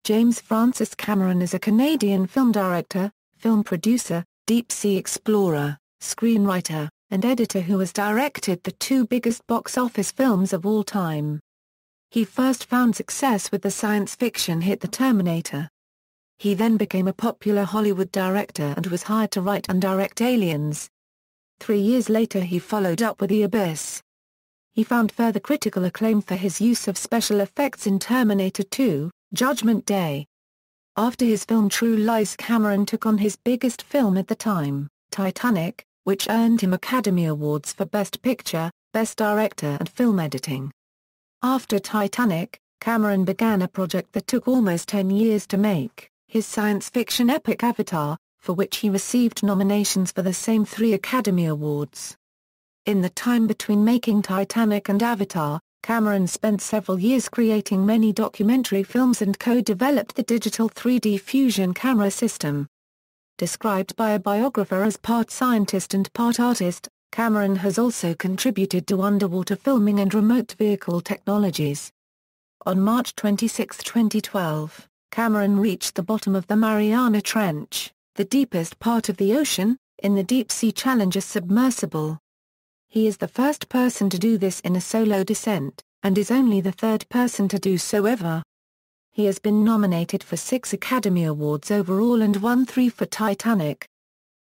James Francis Cameron is a Canadian film director, film producer, deep-sea explorer, screenwriter, and editor who has directed the two biggest box office films of all time. He first found success with the science fiction hit The Terminator. He then became a popular Hollywood director and was hired to write and direct Aliens. 3 years later he followed up with The Abyss. He found further critical acclaim for his use of special effects in Terminator 2, Judgment Day. After his film True Lies, Cameron took on his biggest film at the time, Titanic, which earned him Academy Awards for Best Picture, Best Director and Film Editing. After Titanic, Cameron began a project that took almost 10 years to make, his science fiction epic Avatar, for which he received nominations for the same 3 Academy Awards. In the time between making Titanic and Avatar, Cameron spent several years creating many documentary films and co-developed the digital 3D fusion camera system. Described by a biographer as part scientist and part artist, Cameron has also contributed to underwater filming and remote vehicle technologies. On March 26, 2012, Cameron reached the bottom of the Mariana Trench, the deepest part of the ocean, in the Deepsea Challenger submersible. He is the first person to do this in a solo descent, and is only the third person to do so ever. He has been nominated for 6 Academy Awards overall and won 3 for Titanic.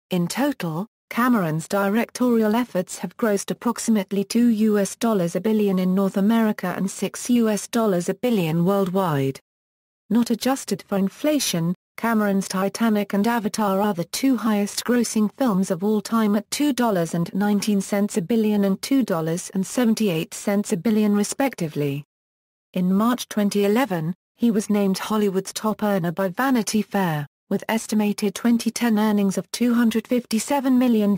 In total, Cameron's directorial efforts have grossed approximately $2 billion in North America and $6 billion worldwide. Not adjusted for inflation, Cameron's Titanic and Avatar are the 2 highest-grossing films of all time at $2.19 billion and $2.78 billion respectively. In March 2011, he was named Hollywood's top earner by Vanity Fair, with estimated 2010 earnings of $257 million.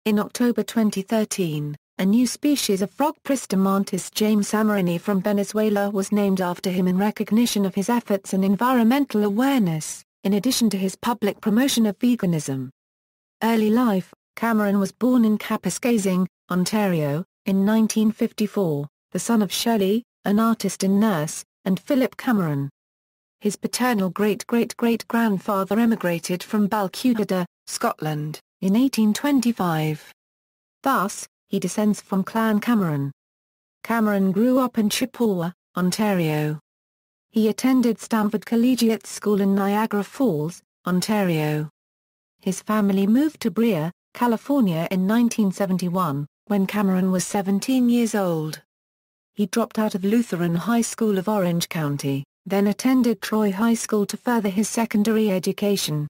In October 2013, a new species of frog, Pristomantis jamesamarini from Venezuela, was named after him in recognition of his efforts in environmental awareness, in addition to his public promotion of veganism. Early life: Cameron was born in Kapuskasing, Ontario, in 1954, the son of Shirley, an artist and nurse, and Philip Cameron. His paternal great-great-great-grandfather emigrated from Balquhidder, Scotland, in 1825. Thus, he descends from Clan Cameron. Cameron grew up in Chippewa, Ontario. He attended Stanford Collegiate School in Niagara Falls, Ontario. His family moved to Brea, California in 1971, when Cameron was 17 years old. He dropped out of Lutheran High School of Orange County, then attended Troy High School to further his secondary education.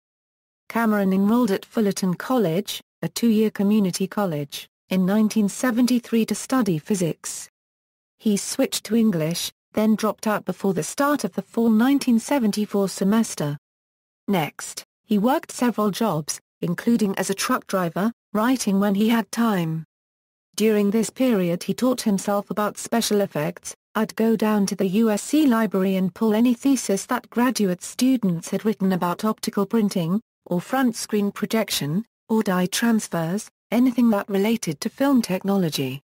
Cameron enrolled at Fullerton College, a 2-year community college, in 1973 to study physics. He switched to English, then dropped out before the start of the fall 1974 semester. Next, he worked several jobs, including as a truck driver, writing when he had time. During this period he taught himself about special effects. I'd go down to the USC library and pull any thesis that graduate students had written about optical printing, or front screen projection, or dye transfers, anything that related to film technology.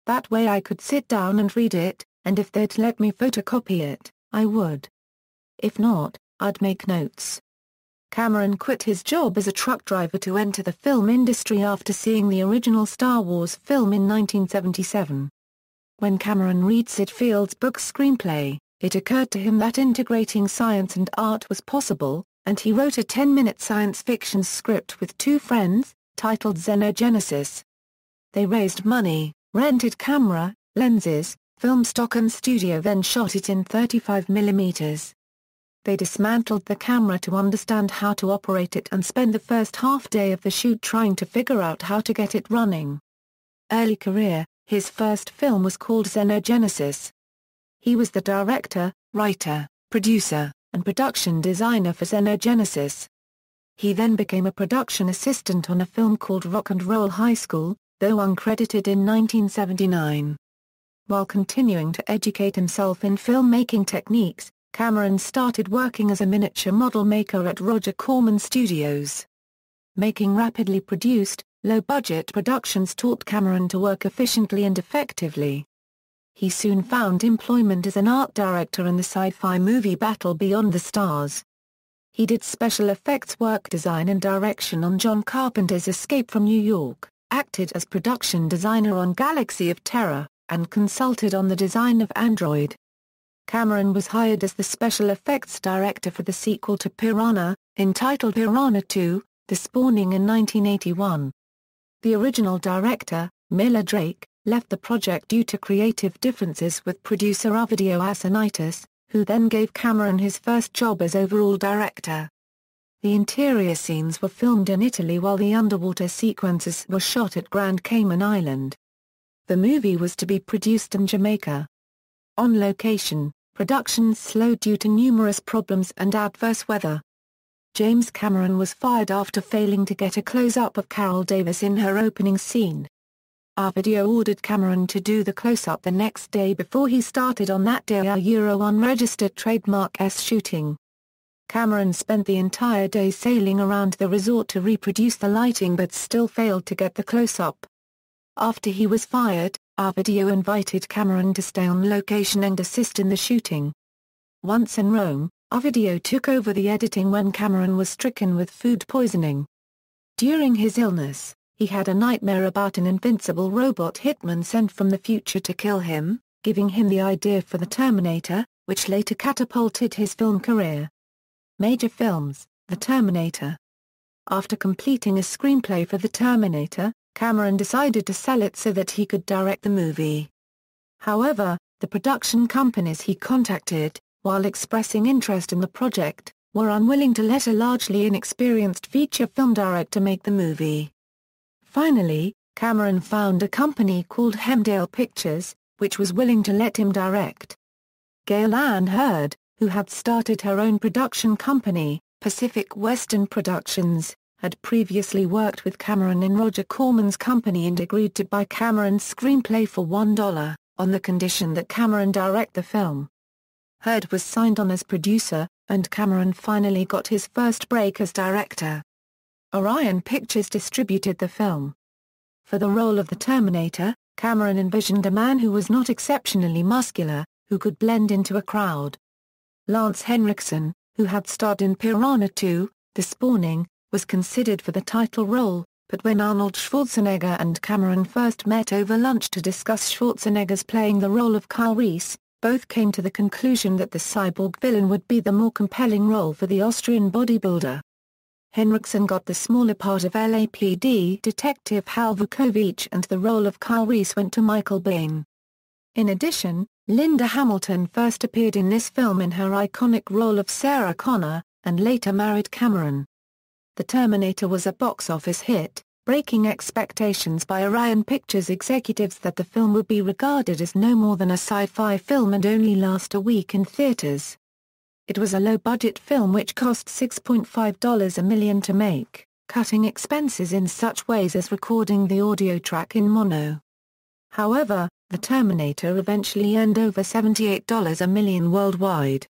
That way I could sit down and read it, and if they'd let me photocopy it, I would. If not, I'd make notes. Cameron quit his job as a truck driver to enter the film industry after seeing the original Star Wars film in 1977. When Cameron read Sid Field's book screenplay, it occurred to him that integrating science and art was possible, and he wrote a 10-minute science fiction script with 2 friends, titled Xenogenesis. They raised money, rented camera, lenses, film stock and studio, then shot it in 35mm. They dismantled the camera to understand how to operate it and spent the first half day of the shoot trying to figure out how to get it running. Early career: his first film was called Xenogenesis. He was the director, writer, producer, and production designer for Xenogenesis. He then became a production assistant on a film called Rock and Roll High School, though uncredited, in 1979. While continuing to educate himself in filmmaking techniques, Cameron started working as a miniature model maker at Roger Corman Studios. Making rapidly produced, low-budget productions taught Cameron to work efficiently and effectively. He soon found employment as an art director in the sci-fi movie Battle Beyond the Stars. He did special effects work design and direction on John Carpenter's Escape from New York, acted as production designer on Galaxy of Terror, and consulted on the design of Android. Cameron was hired as the special effects director for the sequel to Piranha, entitled Piranha 2, The Spawning in 1981. The original director, Miller Drake, left the project due to creative differences with producer Ovidio Assanitis, who then gave Cameron his first job as overall director. The interior scenes were filmed in Italy while the underwater sequences were shot at Grand Cayman Island. The movie was to be produced in Jamaica. On location, production slowed due to numerous problems and adverse weather. James Cameron was fired after failing to get a close-up of Carol Davis in her opening scene. Ovidio ordered Cameron to do the close-up the next day before he started on that day a unregistered trademark shooting. Cameron spent the entire day sailing around the resort to reproduce the lighting but still failed to get the close-up. After he was fired, Ovidio invited Cameron to stay on location and assist in the shooting. Once in Rome, Ovidio took over the editing when Cameron was stricken with food poisoning. During his illness, he had a nightmare about an invincible robot hitman sent from the future to kill him, giving him the idea for the Terminator, which later catapulted his film career. Major films: The Terminator. After completing a screenplay for The Terminator, Cameron decided to sell it so that he could direct the movie. However, the production companies he contacted, while expressing interest in the project, were unwilling to let a largely inexperienced feature film director make the movie. Finally, Cameron found a company called Hemdale Pictures, which was willing to let him direct. Gail Ann Hurd, who had started her own production company, Pacific Western Productions, had previously worked with Cameron in Roger Corman's company and agreed to buy Cameron's screenplay for $1, on the condition that Cameron direct the film. Hurd was signed on as producer, and Cameron finally got his first break as director. Orion Pictures distributed the film. For the role of the Terminator, Cameron envisioned a man who was not exceptionally muscular, who could blend into a crowd. Lance Henriksen, who had starred in Piranha 2, The Spawning, was considered for the title role, but when Arnold Schwarzenegger and Cameron first met over lunch to discuss Schwarzenegger's playing the role of Kyle Reese, both came to the conclusion that the cyborg villain would be the more compelling role for the Austrian bodybuilder. Henriksen got the smaller part of LAPD detective Hal Vukovich, and the role of Kyle Reese went to Michael Biehn. In addition, Linda Hamilton first appeared in this film in her iconic role of Sarah Connor, and later married Cameron. The Terminator was a box office hit, breaking expectations by Orion Pictures executives that the film would be regarded as no more than a sci-fi film and only last a week in theaters. It was a low-budget film which cost $6.5 million to make, cutting expenses in such ways as recording the audio track in mono. However, The Terminator eventually earned over $78 million worldwide.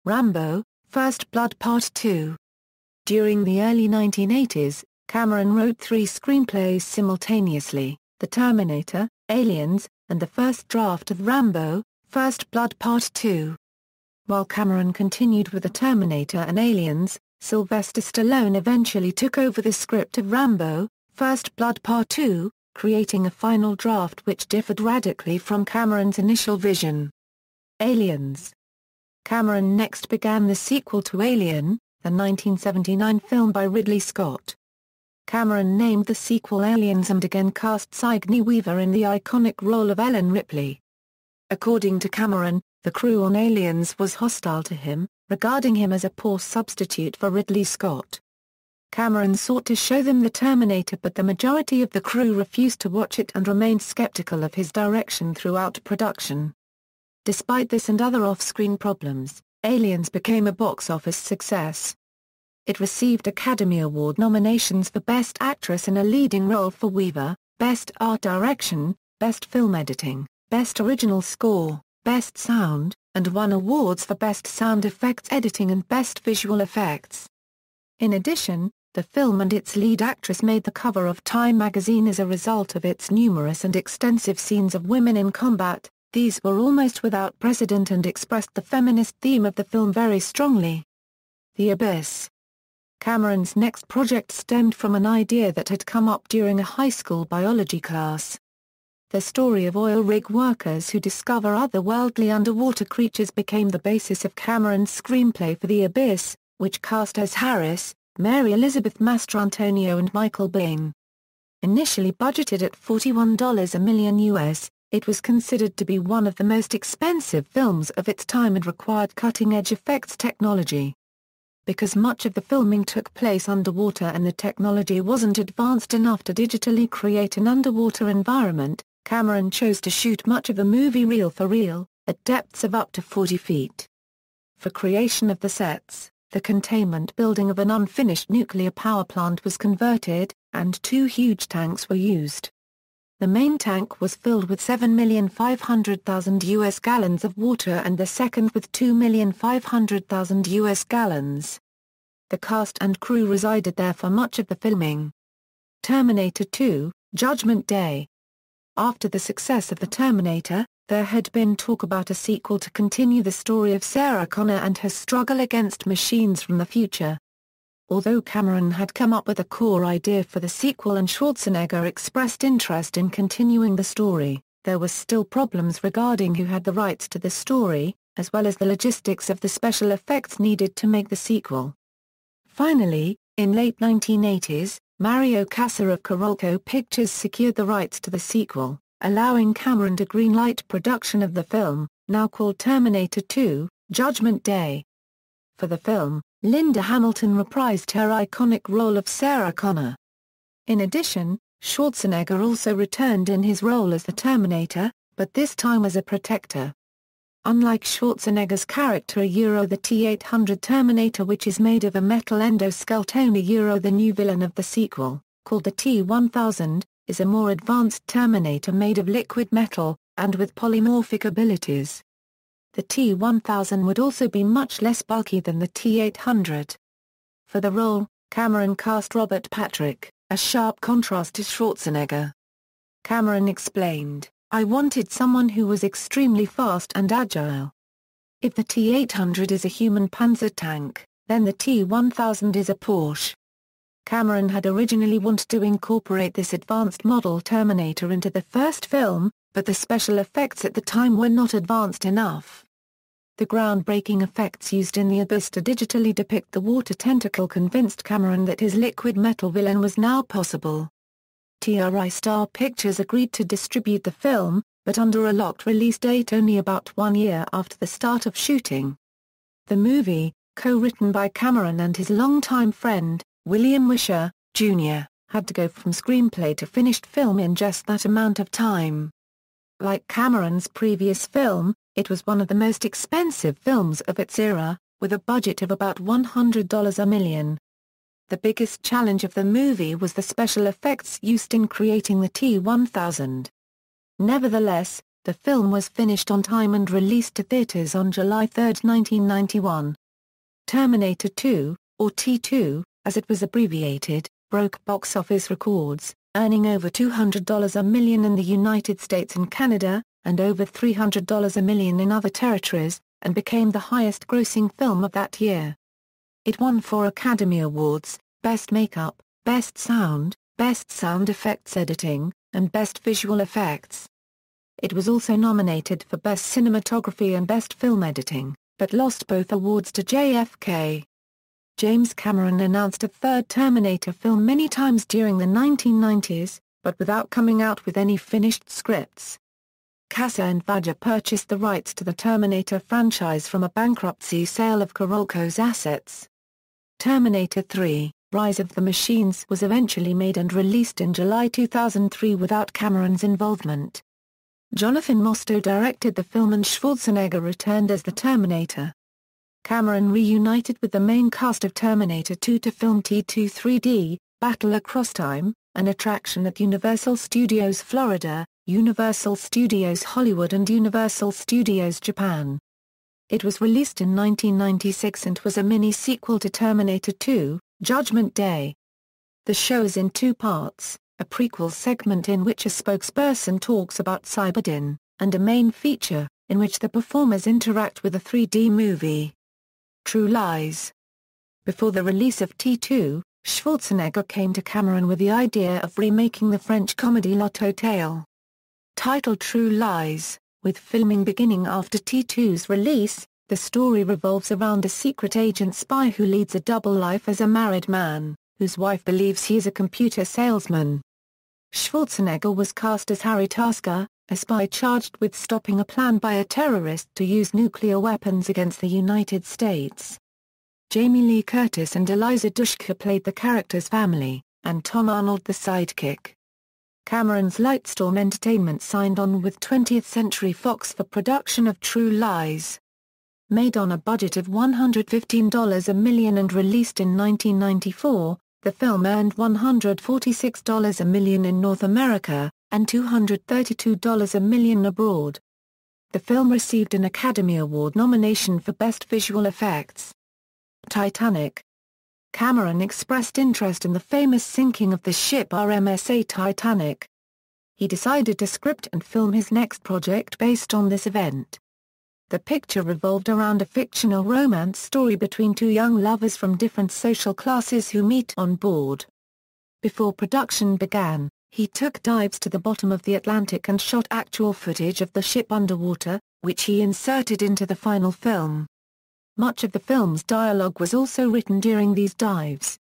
Rambow, First Blood Part 2. During the early 1980s, Cameron wrote 3 screenplays simultaneously: The Terminator, Aliens, and the first draft of Rambow, First Blood Part 2. While Cameron continued with The Terminator and Aliens, Sylvester Stallone eventually took over the script of Rambow, First Blood Part 2, creating a final draft which differed radically from Cameron's initial vision. Aliens. Cameron next began the sequel to Alien, the 1979 film by Ridley Scott. Cameron named the sequel Aliens and again cast Sigourney Weaver in the iconic role of Ellen Ripley. According to Cameron, the crew on Aliens was hostile to him, regarding him as a poor substitute for Ridley Scott. Cameron sought to show them The Terminator, but the majority of the crew refused to watch it and remained skeptical of his direction throughout production. Despite this and other off-screen problems, Aliens became a box office success. It received Academy Award nominations for Best Actress in a Leading Role for Weaver, Best Art Direction, Best Film Editing, Best Original Score, Best Sound, and won awards for Best Sound Effects Editing and Best Visual Effects. In addition, the film and its lead actress made the cover of Time magazine as a result of its numerous and extensive scenes of women in combat, These were almost without precedent and expressed the feminist theme of the film very strongly. The Abyss. Cameron's next project stemmed from an idea that had come up during a high school biology class. The story of oil rig workers who discover otherworldly underwater creatures became the basis of Cameron's screenplay for The Abyss, which cast as Harris, Mary Elizabeth Mastrantonio and Michael Biehn. Initially budgeted at $41 million US, it was considered to be one of the most expensive films of its time and required cutting-edge effects technology. Because much of the filming took place underwater and the technology wasn't advanced enough to digitally create an underwater environment, Cameron chose to shoot much of the movie reel for reel, at depths of up to 40 feet. For creation of the sets, the containment building of an unfinished nuclear power plant was converted, and 2 huge tanks were used. The main tank was filled with 7,500,000 US gallons of water and the second with 2,500,000 US gallons. The cast and crew resided there for much of the filming. Terminator 2, Judgment Day. After the success of The Terminator, there had been talk about a sequel to continue the story of Sarah Connor and her struggle against machines from the future. Although Cameron had come up with a core idea for the sequel and Schwarzenegger expressed interest in continuing the story, there were still problems regarding who had the rights to the story, as well as the logistics of the special effects needed to make the sequel. Finally, in late 1980s, Mario Kassar of Carolco Pictures secured the rights to the sequel, allowing Cameron to greenlight production of the film, now called Terminator 2, Judgment Day. For the film, Linda Hamilton reprised her iconic role of Sarah Connor. In addition, Schwarzenegger also returned in his role as the Terminator, but this time as a protector. Unlike Schwarzenegger's character the T800 Terminator, which is made of a metal endoskeleton, the new villain of the sequel, called the T1000, is a more advanced Terminator made of liquid metal, and with polymorphic abilities. The T1000 would also be much less bulky than the T800. For the role, Cameron cast Robert Patrick, a sharp contrast to Schwarzenegger. Cameron explained, "I wanted someone who was extremely fast and agile. If the T800 is a human Panzer tank, then the T1000 is a Porsche." Cameron had originally wanted to incorporate this advanced model Terminator into the first film, but the special effects at the time were not advanced enough. The groundbreaking effects used in The Abyss to digitally depict the water tentacle convinced Cameron that his liquid metal villain was now possible. TriStar Pictures agreed to distribute the film, but under a locked release date only about 1 year after the start of shooting. The movie, co-written by Cameron and his longtime friend, William Wisher, Jr., had to go from screenplay to finished film in just that amount of time. Like Cameron's previous film, it was one of the most expensive films of its era, with a budget of about $100 million. The biggest challenge of the movie was the special effects used in creating the T1000. Nevertheless, the film was finished on time and released to theaters on July 3, 1991. Terminator 2, or T2, as it was abbreviated, broke box office records, earning over $200 million in the United States and Canada, and over $300 million in other territories, and became the highest-grossing film of that year. It won 4 Academy Awards, Best Makeup, Best Sound, Best Sound Effects Editing, and Best Visual Effects. It was also nominated for Best Cinematography and Best Film Editing, but lost both awards to JFK. James Cameron announced a third Terminator film many times during the 1990s, but without coming out with any finished scripts. Kassar and Vajja purchased the rights to the Terminator franchise from a bankruptcy sale of Carolco's assets. Terminator 3, Rise of the Machines was eventually made and released in July 2003 without Cameron's involvement. Jonathan Mostow directed the film and Schwarzenegger returned as the Terminator. Cameron reunited with the main cast of Terminator 2 to film T2 3D, Battle Across Time, an attraction at Universal Studios Florida, Universal Studios Hollywood and Universal Studios Japan. It was released in 1996 and was a mini-sequel to Terminator 2, Judgment Day. The show is in 2 parts, a prequel segment in which a spokesperson talks about Cyberdyn, and a main feature, in which the performers interact with a 3D movie. True Lies. Before the release of T2, Schwarzenegger came to Cameron with the idea of remaking the French comedy Lotto Tale. Titled True Lies, with filming beginning after T2's release, the story revolves around a secret agent spy who leads a double life as a married man, whose wife believes he is a computer salesman. Schwarzenegger was cast as Harry Tasker, a spy charged with stopping a plan by a terrorist to use nuclear weapons against the United States. Jamie Lee Curtis and Eliza Dushku played the character's family, and Tom Arnold the sidekick. Cameron's Lightstorm Entertainment signed on with 20th Century Fox for production of True Lies. Made on a budget of $115 a million and released in 1994, the film earned $146 a million in North America, and $232 a million abroad. The film received an Academy Award nomination for Best Visual Effects. Titanic. Cameron expressed interest in the famous sinking of the ship RMS Titanic. He decided to script and film his next project based on this event. The picture revolved around a fictional romance story between two young lovers from different social classes who meet on board. Before production began, he took dives to the bottom of the Atlantic and shot actual footage of the ship underwater, which he inserted into the final film. Much of the film's dialogue was also written during these dives.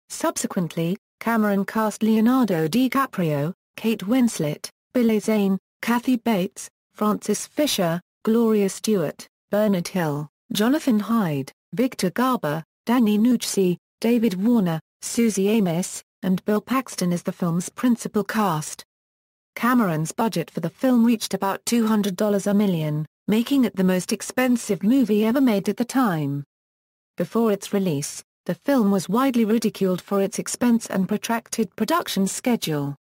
Subsequently, Cameron cast Leonardo DiCaprio, Kate Winslet, Billy Zane, Kathy Bates, Francis Fisher, Gloria Stewart, Bernard Hill, Jonathan Hyde, Victor Garber, Danny Nucci, David Warner, Susie Amos, and Bill Paxton as the film's principal cast. Cameron's budget for the film reached about $200 a million, making it the most expensive movie ever made at the time. Before its release, the film was widely ridiculed for its expense and protracted production schedule.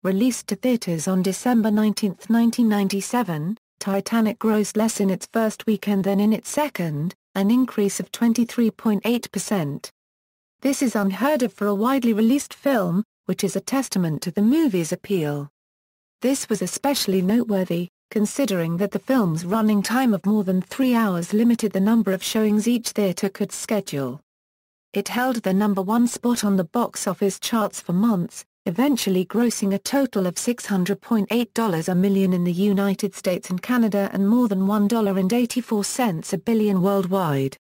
Released to theaters on December 19, 1997, Titanic grossed less in its first weekend than in its second, an increase of 23.8%. This is unheard of for a widely released film, which is a testament to the movie's appeal. This was especially noteworthy, considering that the film's running time of more than 3 hours limited the number of showings each theater could schedule. It held the #1 spot on the box office charts for months, eventually grossing a total of $600.8 a million in the United States and Canada and more than $1.84 a billion worldwide.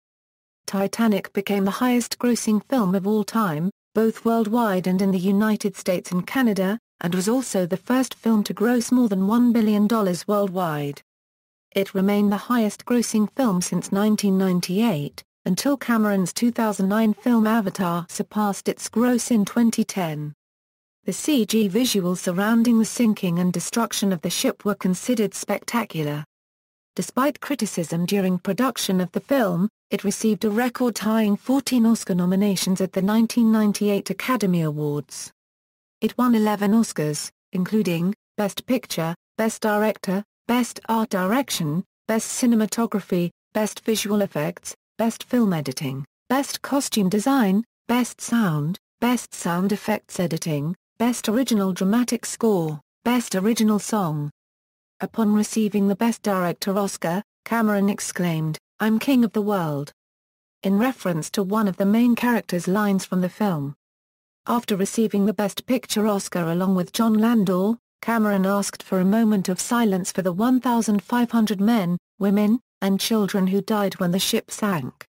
Titanic became the highest-grossing film of all time, both worldwide and in the United States and Canada, and was also the first film to gross more than $1 billion worldwide. It remained the highest-grossing film since 1998, until Cameron's 2009 film Avatar surpassed its gross in 2010. The CG visuals surrounding the sinking and destruction of the ship were considered spectacular. Despite criticism during production of the film, it received a record-tying 14 Oscar nominations at the 1998 Academy Awards. It won 11 Oscars, including Best Picture, Best Director, Best Art Direction, Best Cinematography, Best Visual Effects, Best Film Editing, Best Costume Design, Best Sound Effects Editing, Best Original Dramatic Score, Best Original Song. Upon receiving the Best Director Oscar, Cameron exclaimed, "I'm king of the world," in reference to one of the main character's lines from the film. After receiving the Best Picture Oscar along with John Landau, Cameron asked for a moment of silence for the 1,500 men, women, and children who died when the ship sank.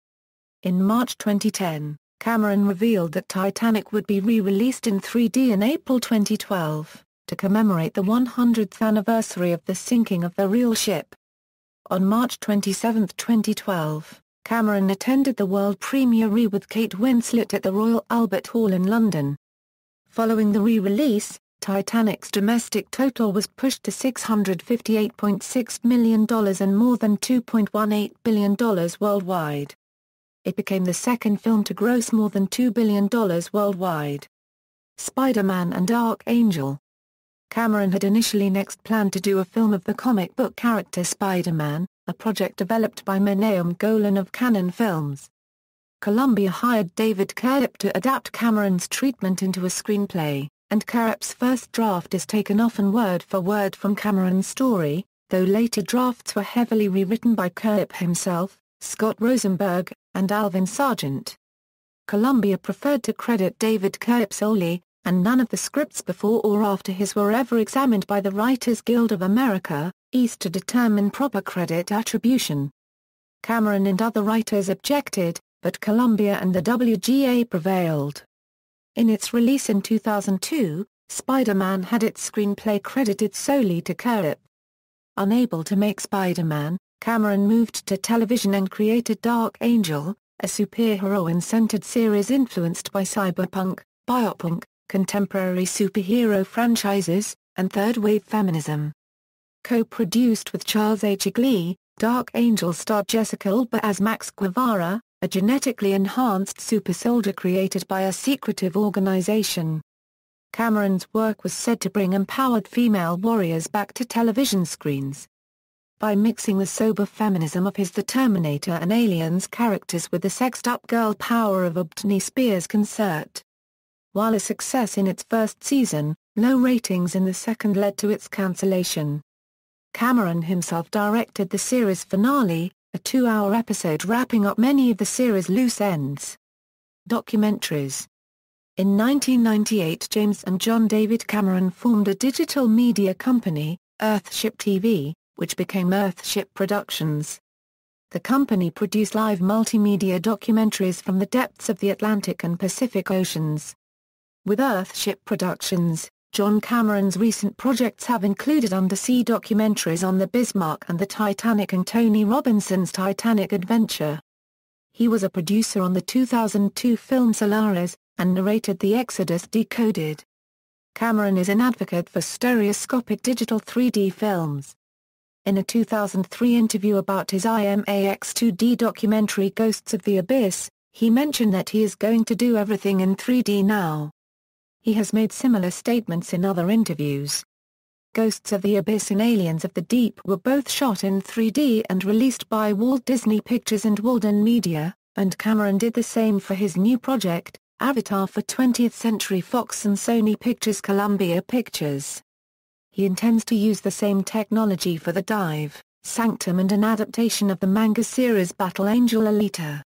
In March 2010, Cameron revealed that Titanic would be re-released in 3D in April 2012, to commemorate the 100th anniversary of the sinking of the real ship. On March 27, 2012, Cameron attended the world premiere with Kate Winslet at the Royal Albert Hall in London. Following the re-release, Titanic's domestic total was pushed to $658.6 million and more than $2.18 billion worldwide. It became the second film to gross more than $2 billion worldwide. Spider-Man and Archangel. Cameron had initially next planned to do a film of the comic book character Spider-Man, a project developed by Menahem Golan of Cannon Films. Columbia hired David Koepp to adapt Cameron's treatment into a screenplay, and Koepp's first draft is taken often word for word from Cameron's story, though later drafts were heavily rewritten by Koepp himself, Scott Rosenberg, and Alvin Sargent. Columbia preferred to credit David Koepp solely, and none of the scripts before or after his were ever examined by the Writers Guild of America, East to determine proper credit attribution. Cameron and other writers objected, but Columbia and the WGA prevailed. In its release in 2002, Spider-Man had its screenplay credited solely to Koepp. Unable to make Spider-Man, Cameron moved to television and created Dark Angel, a superheroine-centered series influenced by cyberpunk, biopunk, contemporary superhero franchises, and third-wave feminism. Co-produced with Charles H. Lee, Dark Angel starred Jessica Alba as Max Guevara, a genetically enhanced super-soldier created by a secretive organization. Cameron's work was said to bring empowered female warriors back to television screens. By mixing the sober feminism of his The Terminator and Aliens characters with the sexed-up girl power of Britney Spears' Concert. While a success in its first season, low ratings in the second led to its cancellation. Cameron himself directed the series finale, a 2-hour episode wrapping up many of the series' loose ends. Documentaries. In 1998, James and John David Cameron formed a digital media company, Earthship TV, which became Earthship Productions. The company produced live multimedia documentaries from the depths of the Atlantic and Pacific Oceans. With Earthship Productions, John Cameron's recent projects have included undersea documentaries on the Bismarck and the Titanic and Tony Robinson's Titanic Adventure. He was a producer on the 2002 film Solaris, and narrated The Exodus Decoded. Cameron is an advocate for stereoscopic digital 3D films. In a 2003 interview about his IMAX 2D documentary Ghosts of the Abyss, he mentioned that he is going to do everything in 3D now. He has made similar statements in other interviews. Ghosts of the Abyss and Aliens of the Deep were both shot in 3D and released by Walt Disney Pictures and Walden Media, and Cameron did the same for his new project, Avatar, for 20th Century Fox and Sony Pictures Columbia Pictures. He intends to use the same technology for The Dive, Sanctum, and an adaptation of the manga series Battle Angel Alita.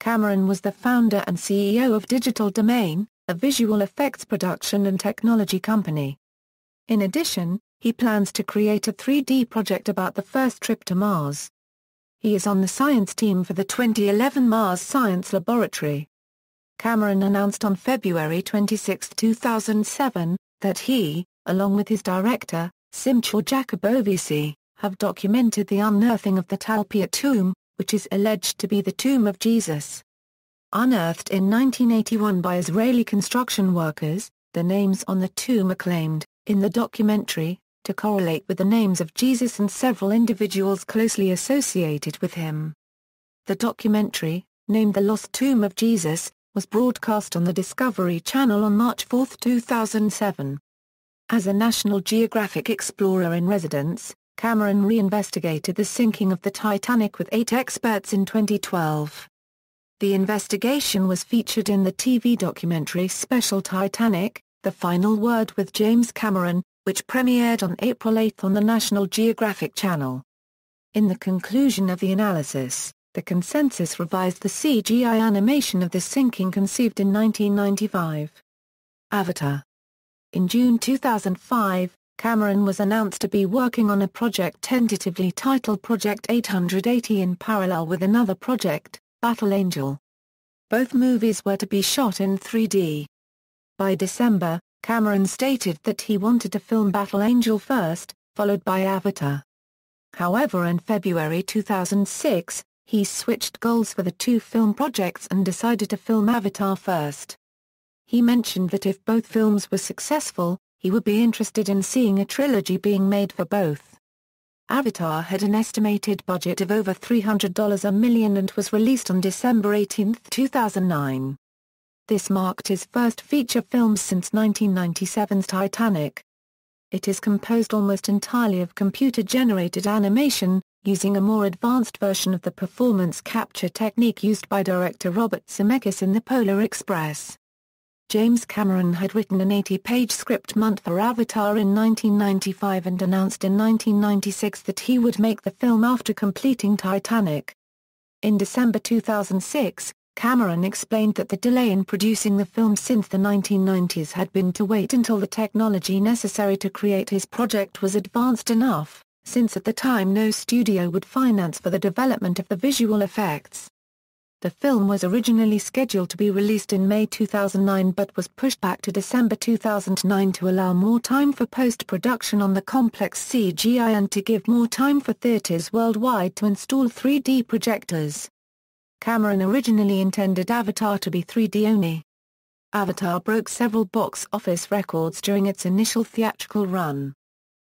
Cameron was the founder and CEO of Digital Domain, a visual effects production and technology company. In addition, he plans to create a 3D project about the first trip to Mars. He is on the science team for the 2011 Mars Science Laboratory. Cameron announced on February 26, 2007, that he, along with his director, Simchor Jakubowski, have documented the unearthing of the Tapia Tomb, which is alleged to be the tomb of Jesus. Unearthed in 1981 by Israeli construction workers, the names on the tomb are claimed, in the documentary, to correlate with the names of Jesus and several individuals closely associated with him. The documentary, named The Lost Tomb of Jesus, was broadcast on the Discovery Channel on March 4, 2007. As a National Geographic explorer in residence, Cameron reinvestigated the sinking of the Titanic with 8 experts in 2012. The investigation was featured in the TV documentary special Titanic, The Final Word with James Cameron, which premiered on April 8 on the National Geographic Channel. In the conclusion of the analysis, the consensus revised the CGI animation of the sinking conceived in 1995. Avatar. In June 2005, Cameron was announced to be working on a project tentatively titled Project 880 in parallel with another project, Battle Angel. Both movies were to be shot in 3D. By December, Cameron stated that he wanted to film Battle Angel first, followed by Avatar. However, in February 2006, he switched goals for the two film projects and decided to film Avatar first. He mentioned that if both films were successful, he would be interested in seeing a trilogy being made for both. Avatar had an estimated budget of over $300 million and was released on December 18, 2009. This marked his first feature film since 1997's Titanic. It is composed almost entirely of computer-generated animation, using a more advanced version of the performance capture technique used by director Robert Zemeckis in The Polar Express. James Cameron had written an 80-page script month for Avatar in 1995 and announced in 1996 that he would make the film after completing Titanic. In December 2006, Cameron explained that the delay in producing the film since the 1990s had been to wait until the technology necessary to create his project was advanced enough, since at the time no studio would finance for the development of the visual effects. The film was originally scheduled to be released in May 2009 but was pushed back to December 2009 to allow more time for post-production on the complex CGI and to give more time for theaters worldwide to install 3D projectors. Cameron originally intended Avatar to be 3D only. Avatar broke several box office records during its initial theatrical run.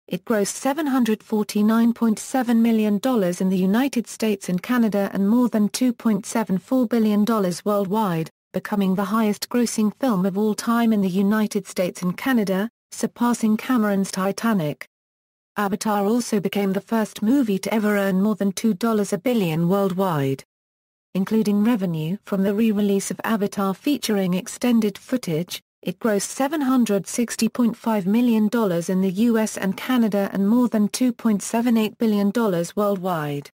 It grossed $749.7 million in the United States and Canada and more than $2.74 billion worldwide, becoming the highest-grossing film of all time in the United States and Canada, surpassing Cameron's Titanic. Avatar also became the first movie to ever earn more than $2 billion worldwide. Including revenue from the re-release of Avatar featuring extended footage, it grossed $760.5 million in the US and Canada and more than $2.78 billion worldwide.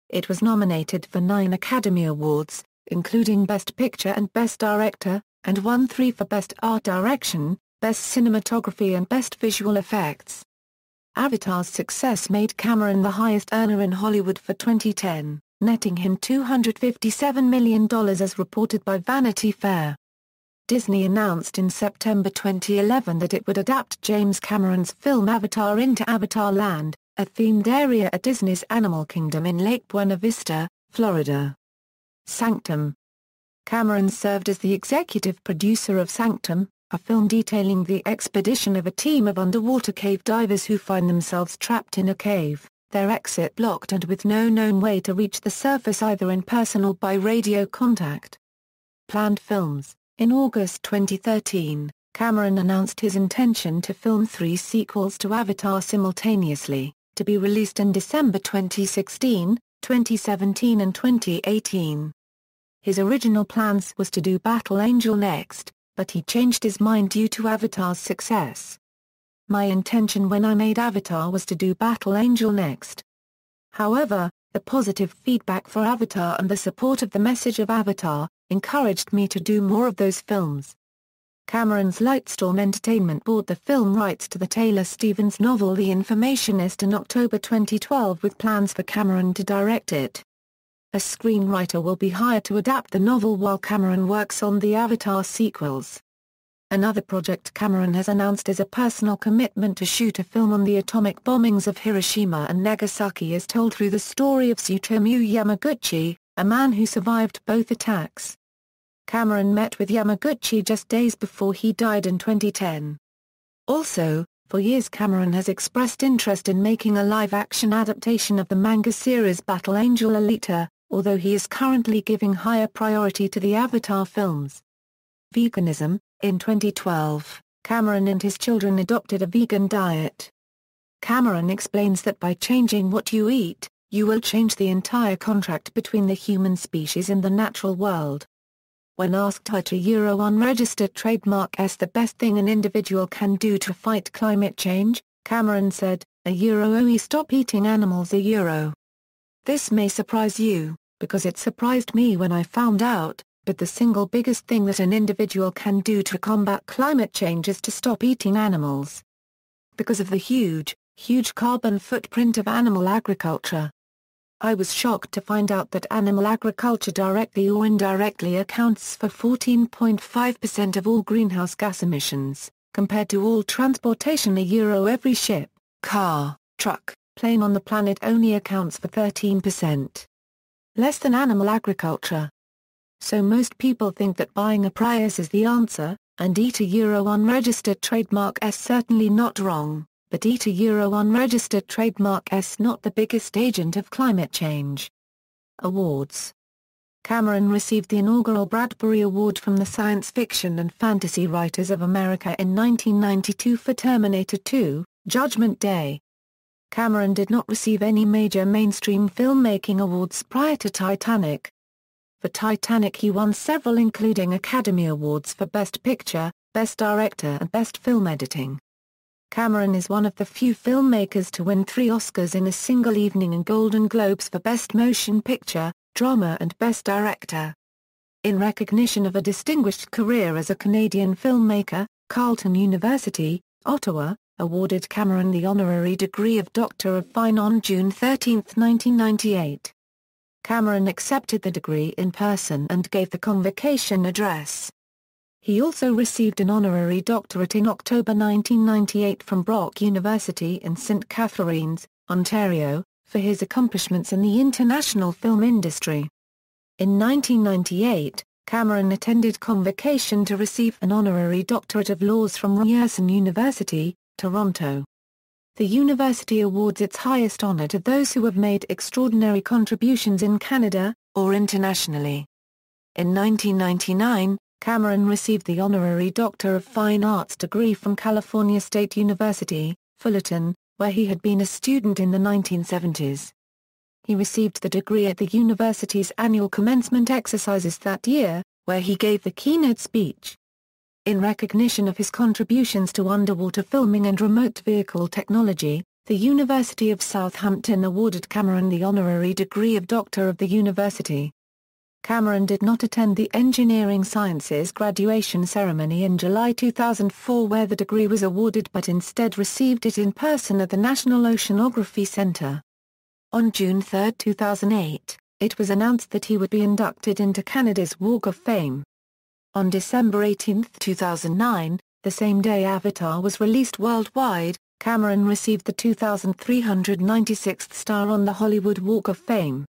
It was nominated for 9 Academy Awards, including Best Picture and Best Director, and won 3 for Best Art Direction, Best Cinematography and Best Visual Effects. Avatar's success made Cameron the highest earner in Hollywood for 2010, netting him $257 million as reported by Vanity Fair. Disney announced in September 2011 that it would adapt James Cameron's film Avatar into Avatar Land, a themed area at Disney's Animal Kingdom in Lake Buena Vista, Florida. Sanctum. Cameron served as the executive producer of Sanctum, a film detailing the expedition of a team of underwater cave divers who find themselves trapped in a cave, their exit blocked and with no known way to reach the surface either in person or by radio contact. Planned films. In August 2013, Cameron announced his intention to film 3 sequels to Avatar simultaneously, to be released in December 2016, 2017 and 2018. His original plans was to do Battle Angel next, but he changed his mind due to Avatar's success. My intention when I made Avatar was to do Battle Angel next. However, the positive feedback for Avatar and the support of the message of Avatar encouraged me to do more of those films. Cameron's Lightstorm Entertainment bought the film rights to the Taylor Stevens novel The Informationist in October 2012 with plans for Cameron to direct it. A screenwriter will be hired to adapt the novel while Cameron works on the Avatar sequels. Another project Cameron has announced is a personal commitment to shoot a film on the atomic bombings of Hiroshima and Nagasaki as told through the story of Tsutomu Yamaguchi, a man who survived both attacks. Cameron met with Yamaguchi just days before he died in 2010. Also, for years Cameron has expressed interest in making a live-action adaptation of the manga series Battle Angel Alita, although he is currently giving higher priority to the Avatar films. Veganism. In 2012, Cameron and his children adopted a vegan diet. Cameron explains that by changing what you eat, you will change the entire contract between the human species and the natural world. When asked what a unregistered trademark is the best thing an individual can do to fight climate change, Cameron said, "We stop eating animals This may surprise you, because it surprised me when I found out, but the single biggest thing that an individual can do to combat climate change is to stop eating animals. Because of the huge carbon footprint of animal agriculture. I was shocked to find out that animal agriculture directly or indirectly accounts for 14.5% of all greenhouse gas emissions, compared to all transportation every ship, car, truck, plane on the planet only accounts for 13%. Less than animal agriculture. So most people think that buying a Prius is the answer, and eat a unregistered trademark is certainly not wrong, but eat a unregistered trademark is not the biggest agent of climate change. Awards. Cameron received the inaugural Bradbury Award from the Science Fiction and Fantasy Writers of America in 1992 for Terminator 2, Judgment Day. Cameron did not receive any major mainstream filmmaking awards prior to Titanic. For Titanic he won several, including Academy Awards for Best Picture, Best Director and Best Film Editing. Cameron is one of the few filmmakers to win 3 Oscars in a single evening and Golden Globes for Best Motion Picture, Drama and Best Director. In recognition of a distinguished career as a Canadian filmmaker, Carleton University, Ottawa, awarded Cameron the honorary degree of Doctor of Fine on June 13, 1998. Cameron accepted the degree in person and gave the convocation address. He also received an honorary doctorate in October 1998 from Brock University in St. Catharines, Ontario, for his accomplishments in the international film industry. In 1998, Cameron attended convocation to receive an honorary doctorate of laws from Ryerson University, Toronto. The university awards its highest honor to those who have made extraordinary contributions in Canada, or internationally. In 1999, Cameron received the honorary Doctor of Fine Arts degree from California State University, Fullerton, where he had been a student in the 1970s. He received the degree at the university's annual commencement exercises that year, where he gave the keynote speech. In recognition of his contributions to underwater filming and remote vehicle technology, the University of Southampton awarded Cameron the honorary degree of Doctor of the University. Cameron did not attend the Engineering Sciences graduation ceremony in July 2004 where the degree was awarded, but instead received it in person at the National Oceanography Centre. On June 3, 2008, it was announced that he would be inducted into Canada's Walk of Fame. On December 18, 2009, the same day Avatar was released worldwide, Cameron received the 2,396th star on the Hollywood Walk of Fame.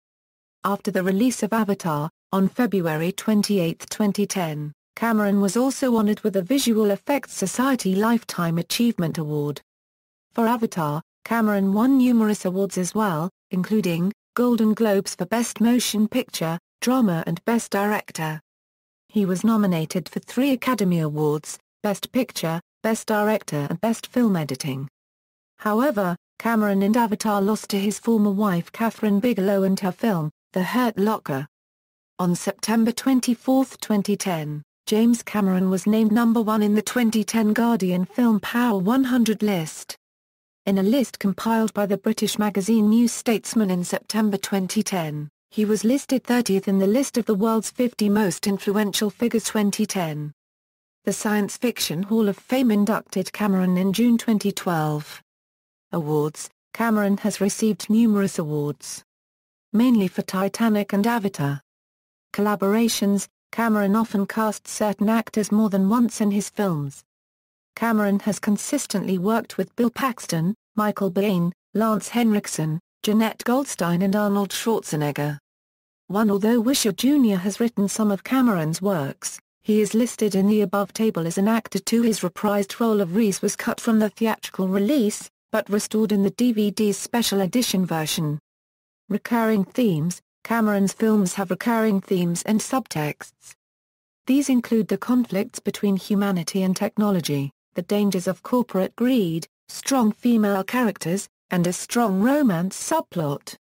After the release of Avatar, on February 28, 2010, Cameron was also honored with a Visual Effects Society Lifetime Achievement Award. For Avatar, Cameron won numerous awards as well, including Golden Globes for Best Motion Picture, Drama and Best Director. He was nominated for 3 Academy Awards, Best Picture, Best Director and Best Film Editing. However, Cameron in Avatar lost to his former wife Catherine Bigelow and her film, The Hurt Locker. On September 24, 2010, James Cameron was named number 1 in the 2010 Guardian Film Power 100 list. In a list compiled by the British magazine New Statesman in September 2010, he was listed 30th in the list of the world's 50 most influential figures 2010. The Science Fiction Hall of Fame inducted Cameron in June 2012. Awards: Cameron has received numerous awards, mainly for Titanic and Avatar. Collaborations: Cameron often casts certain actors more than once in his films. Cameron has consistently worked with Bill Paxton, Michael Biehn, Lance Henriksen, Jeanette Goldstein and Arnold Schwarzenegger. Although Wisher Jr. has written some of Cameron's works, he is listed in the above table as an actor too. His reprised role of Reese was cut from the theatrical release, but restored in the DVD's special edition version. Recurring themes: Cameron's films have recurring themes and subtexts. These include the conflicts between humanity and technology, the dangers of corporate greed, strong female characters, and a strong romance subplot.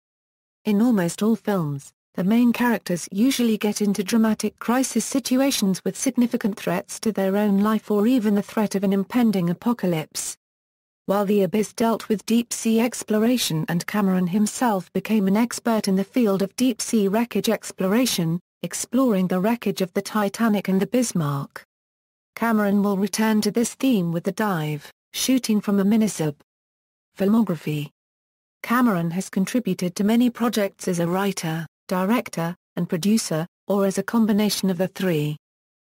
In almost all films, the main characters usually get into dramatic crisis situations with significant threats to their own life or even the threat of an impending apocalypse. While The Abyss dealt with deep-sea exploration and Cameron himself became an expert in the field of deep-sea wreckage exploration, exploring the wreckage of the Titanic and the Bismarck. Cameron will return to this theme with The Dive, shooting from a minisub. Filmography: Cameron has contributed to many projects as a writer, director, and producer, or as a combination of the three.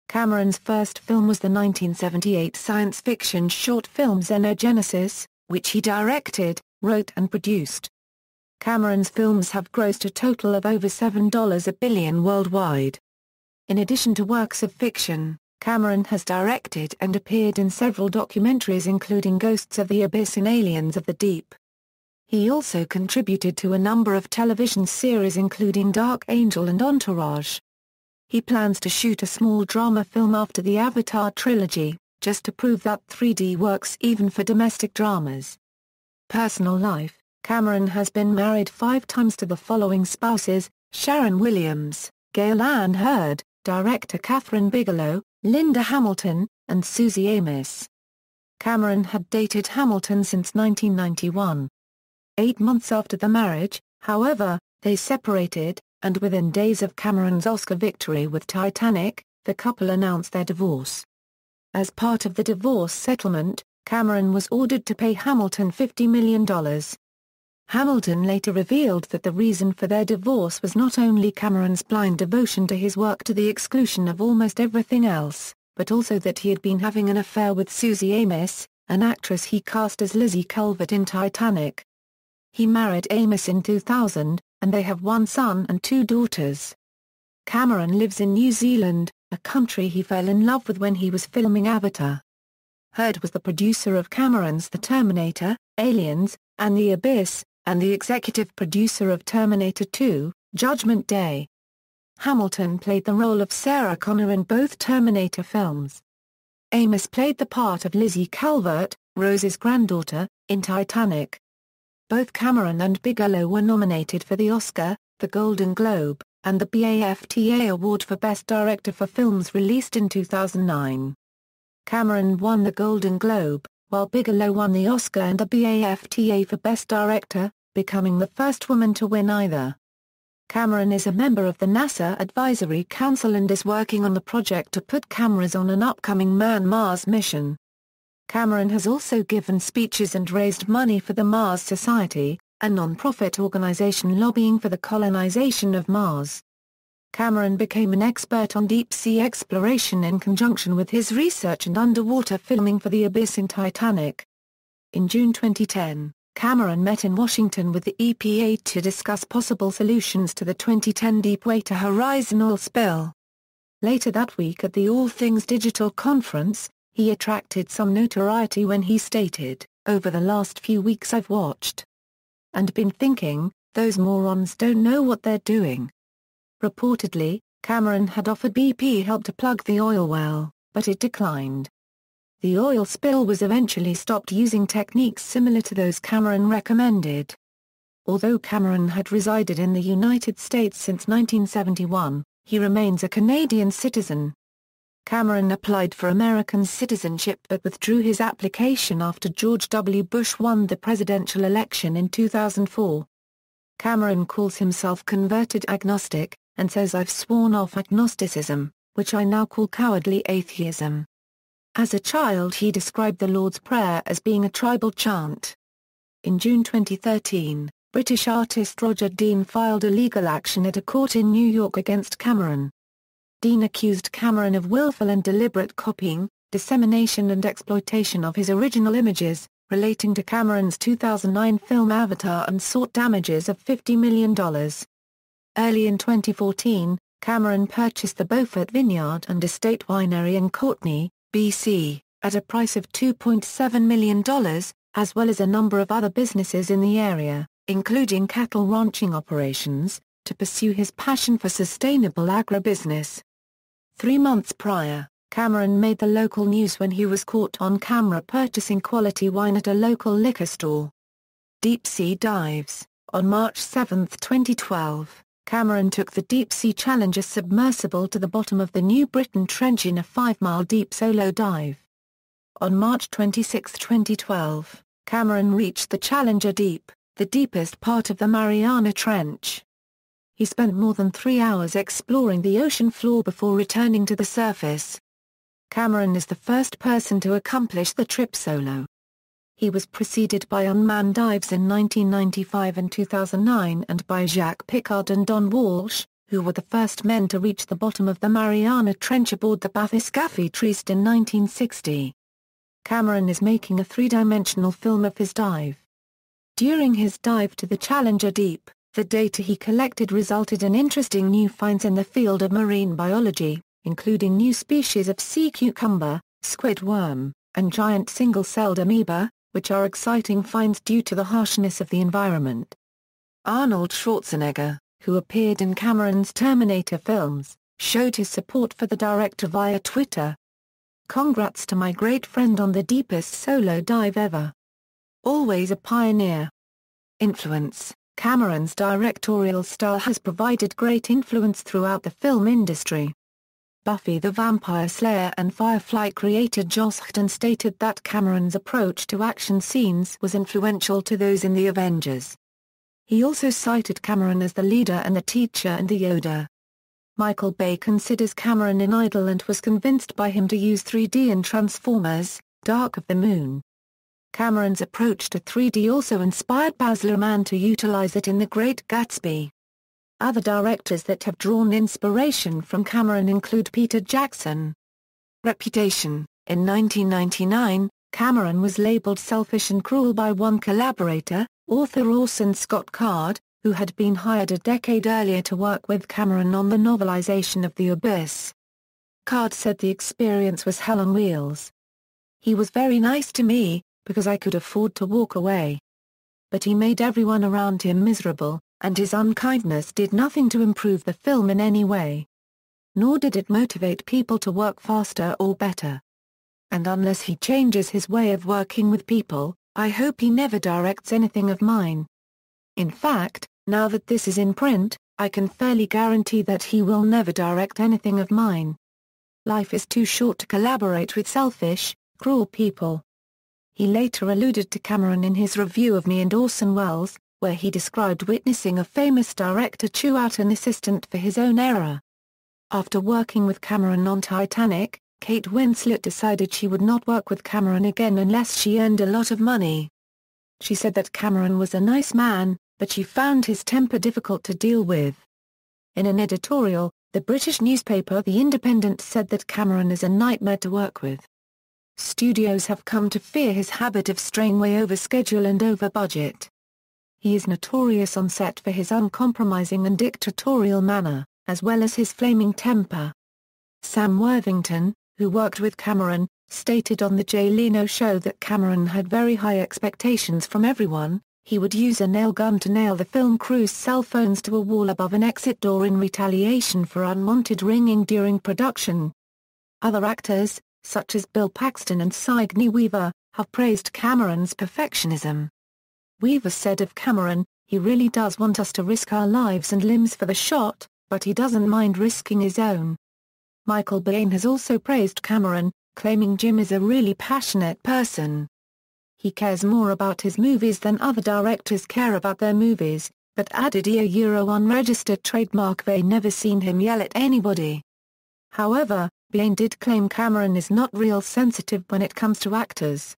Cameron's first film was the 1978 science fiction short film Xenogenesis, which he directed, wrote and produced. Cameron's films have grossed a total of over $7 billion worldwide. In addition to works of fiction, Cameron has directed and appeared in several documentaries including Ghosts of the Abyss and Aliens of the Deep. He also contributed to a number of television series including Dark Angel and Entourage. He plans to shoot a small drama film after the Avatar trilogy, just to prove that 3D works even for domestic dramas. Personal life: Cameron has been married 5 times to the following spouses: Sharon Williams, Gail Ann Hurd, director Catherine Bigelow, Linda Hamilton, and Susie Amis. Cameron had dated Hamilton since 1991. 8 months after the marriage, however, they separated, and within days of Cameron's Oscar victory with Titanic, the couple announced their divorce. As part of the divorce settlement, Cameron was ordered to pay Hamilton $50 million. Hamilton later revealed that the reason for their divorce was not only Cameron's blind devotion to his work to the exclusion of almost everything else, but also that he had been having an affair with Susie Amis, an actress he cast as Lizzie Calvert in Titanic. He married Amis in 2000, and they have one son and 2 daughters. Cameron lives in New Zealand, a country he fell in love with when he was filming Avatar. Hurd was the producer of Cameron's The Terminator, Aliens, and The Abyss, and the executive producer of Terminator 2, Judgment Day. Hamilton played the role of Sarah Connor in both Terminator films. Amis played the part of Lizzie Calvert, Rose's granddaughter, in Titanic. Both Cameron and Bigelow were nominated for the Oscar, the Golden Globe, and the BAFTA Award for Best Director for films released in 2009. Cameron won the Golden Globe, while Bigelow won the Oscar and the BAFTA for Best Director, becoming the first woman to win either. Cameron is a member of the NASA Advisory Council and is working on the project to put cameras on an upcoming Mars mission. Cameron has also given speeches and raised money for the Mars Society, a non-profit organization lobbying for the colonization of Mars. Cameron became an expert on deep-sea exploration in conjunction with his research and underwater filming for The Abyss in Titanic. In June 2010, Cameron met in Washington with the EPA to discuss possible solutions to the 2010 Deepwater Horizon oil spill. Later that week at the All Things Digital conference, he attracted some notoriety when he stated, "Over the last few weeks I've watched and been thinking, those morons don't know what they're doing." Reportedly, Cameron had offered BP help to plug the oil well, but it declined. The oil spill was eventually stopped using techniques similar to those Cameron recommended. Although Cameron had resided in the United States since 1971, he remains a Canadian citizen. Cameron applied for American citizenship but withdrew his application after George W. Bush won the presidential election in 2004. Cameron calls himself converted agnostic, and says I've sworn off agnosticism, which I now call cowardly atheism. As a child he described the Lord's Prayer as being a tribal chant. In June 2013, British artist Roger Dean filed a legal action at a court in New York against Cameron. Dean accused Cameron of willful and deliberate copying, dissemination and exploitation of his original images, relating to Cameron's 2009 film Avatar and sought damages of $50 million. Early in 2014, Cameron purchased the Beaufort Vineyard and Estate Winery in Courtenay, BC, at a price of $2.7 million, as well as a number of other businesses in the area, including cattle ranching operations, to pursue his passion for sustainable agribusiness. 3 months prior, Cameron made the local news when he was caught on camera purchasing quality wine at a local liquor store. Deep-sea dives. On March 7, 2012, Cameron took the Deepsea Challenger submersible to the bottom of the New Britain Trench in a 5-mile deep solo dive. On March 26, 2012, Cameron reached the Challenger Deep, the deepest part of the Mariana Trench. He spent more than 3 hours exploring the ocean floor before returning to the surface. Cameron is the first person to accomplish the trip solo. He was preceded by unmanned dives in 1995 and 2009 and by Jacques Piccard and Don Walsh, who were the first men to reach the bottom of the Mariana Trench aboard the bathyscaphe Trieste in 1960. Cameron is making a 3-dimensional film of his dive. During his dive to the Challenger Deep, the data he collected resulted in interesting new finds in the field of marine biology, including new species of sea cucumber, squid worm, and giant single-celled amoeba, which are exciting finds due to the harshness of the environment. Arnold Schwarzenegger, who appeared in Cameron's Terminator films, showed his support for the director via Twitter. "Congrats to my great friend on the deepest solo dive ever. Always a pioneer." Influence. Cameron's directorial style has provided great influence throughout the film industry. Buffy the Vampire Slayer and Firefly creator Joss Whedon stated that Cameron's approach to action scenes was influential to those in the Avengers. He also cited Cameron as the leader and the teacher and the Yoda. Michael Bay considers Cameron an idol and was convinced by him to use 3D in Transformers: Dark of the Moon. Cameron's approach to 3D also inspired Baz Luhrmann to utilize it in The Great Gatsby. Other directors that have drawn inspiration from Cameron include Peter Jackson. Reputation. In 1999, Cameron was labeled selfish and cruel by one collaborator, author Orson Scott Card, who had been hired a decade earlier to work with Cameron on the novelization of The Abyss. Card said the experience was hell on wheels. He was very nice to me, because I could afford to walk away. But he made everyone around him miserable, and his unkindness did nothing to improve the film in any way. Nor did it motivate people to work faster or better. And unless he changes his way of working with people, I hope he never directs anything of mine. In fact, now that this is in print, I can fairly guarantee that he will never direct anything of mine. Life is too short to collaborate with selfish, cruel people. He later alluded to Cameron in his review of Me and Orson Welles, where he described witnessing a famous director chew out an assistant for his own era. After working with Cameron on Titanic, Kate Winslet decided she would not work with Cameron again unless she earned a lot of money. She said that Cameron was a nice man, but she found his temper difficult to deal with. In an editorial, the British newspaper The Independent said that Cameron is a nightmare to work with. Studios have come to fear his habit of straying way over schedule and over budget. He is notorious on set for his uncompromising and dictatorial manner, as well as his flaming temper. Sam Worthington, who worked with Cameron, stated on the Jay Leno show that Cameron had very high expectations from everyone. He would use a nail gun to nail the film crew's cell phones to a wall above an exit door in retaliation for unwanted ringing during production. Other actors, such as Bill Paxton and Sigourney Weaver, have praised Cameron's perfectionism. Weaver said of Cameron, "He really does want us to risk our lives and limbs for the shot, but he doesn't mind risking his own." Michael Biehn has also praised Cameron, claiming Jim is a really passionate person. He cares more about his movies than other directors care about their movies, but added unregistered trademark they never seen him yell at anybody. However, Biehn did claim Cameron is not real sensitive when it comes to actors.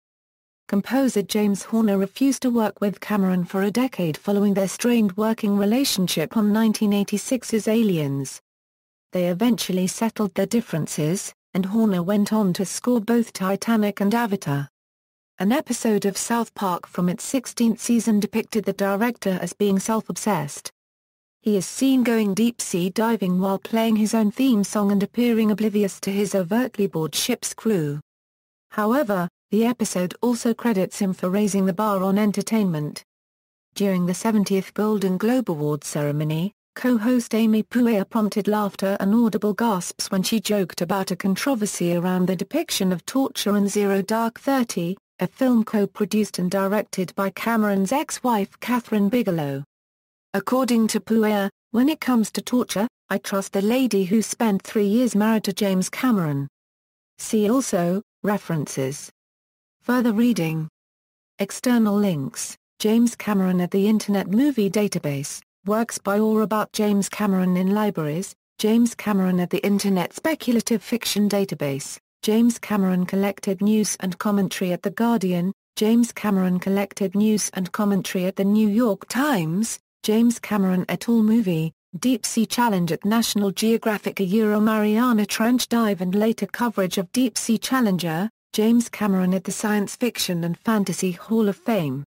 Composer James Horner refused to work with Cameron for a decade following their strained working relationship on 1986's Aliens. They eventually settled their differences, and Horner went on to score both Titanic and Avatar. An episode of South Park from its 16th season depicted the director as being self-obsessed. He is seen going deep-sea diving while playing his own theme song and appearing oblivious to his overtly bored ship's crew. However, the episode also credits him for raising the bar on entertainment. During the 70th Golden Globe Awards ceremony, co-host Amy Poehler prompted laughter and audible gasps when she joked about a controversy around the depiction of torture in Zero Dark 30, a film co-produced and directed by Cameron's ex-wife Catherine Bigelow. According to Poehler, "When it comes to torture, I trust the lady who spent 3 years married to James Cameron." See also, references. Further reading. External links: James Cameron at the Internet Movie Database, works by or about James Cameron in libraries, James Cameron at the Internet Speculative Fiction Database, James Cameron Collected News and Commentary at The Guardian, James Cameron Collected News and Commentary at The New York Times, James Cameron et al. Movie, Deepsea Challenger at National Geographic Mariana Trench dive and later coverage of Deepsea Challenger, James Cameron at the Science Fiction and Fantasy Hall of Fame.